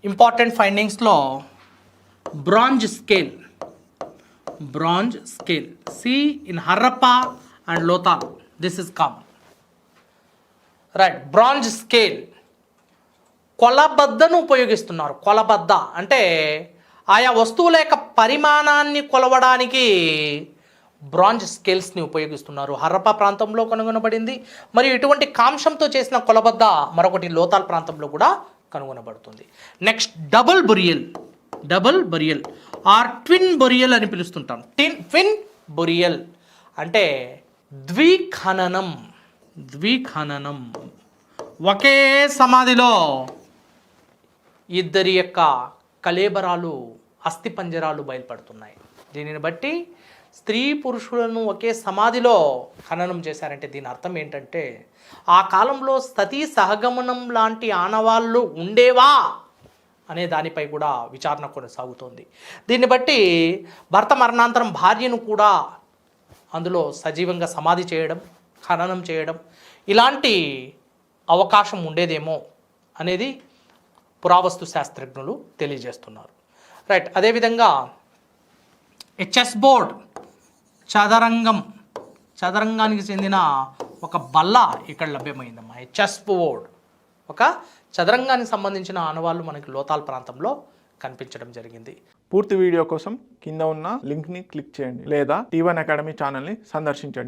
Important ఫైండింగ్స్లో bronze scale see in Harappa and Lothal this is common. Right, bronze scale కొలబద్దను ఉపయోగిస్తున్నారు. కొలబద్ద అంటే ఆయా వస్తువుల యొక్క పరిమాణాన్ని కొలవడానికి బ్రాంజ్ స్కేల్స్ని ఉపయోగిస్తున్నారు. హరప్పా ప్రాంతంలో కనుగొనబడింది. మరియు ఇటువంటి కాంశంతో చేసిన కొలబద్ద మరొకటి లోథాల్ ప్రాంతంలో కూడా కనుగొనబడుతుంది. Next double burial or twin burial అని పిలుస్తుంటాం. ట్విన్ బొరియల్ అంటే ద్విఖననం. ఒకే సమాధిలో ఇద్దరి యొక్క కళేబరాలు అస్థిపంజరాలు బయలుపడుతున్నాయి. దీనిని బట్టి స్త్రీ పురుషులను ఒకే సమాధిలో ఖననం చేశారంటే దీని అర్థం ఏంటంటే ఆ కాలంలో సతీ సహగమనం లాంటి ఆనవాళ్ళు ఉండేవా అనే దానిపై కూడా విచారణ కొనసాగుతోంది. దీన్ని బట్టి భర్త మరణాంతరం భార్యను కూడా అందులో సజీవంగా సమాధి చేయడం, ఖననం చేయడం ఇలాంటి అవకాశం ఉండేదేమో అనేది పురావస్తు శాస్త్రజ్ఞులు తెలియజేస్తున్నారు. రైట్, అదేవిధంగా చెస్ బోర్డ్ చదరంగానికి చెందిన ఒక బల్ల ఇక్కడ లభ్యమైందమ్మా. చెస్ బోర్డ్ ఒక చదరంగానికి సంబంధించిన ఆనవాళ్ళు మనకి లోథాల్ ప్రాంతంలో కనిపించడం జరిగింది. పూర్తి వీడియో కోసం కింద ఉన్న లింక్ని క్లిక్ చేయండి లేదా T1 అకాడమీ ఛానల్ని సందర్శించండి.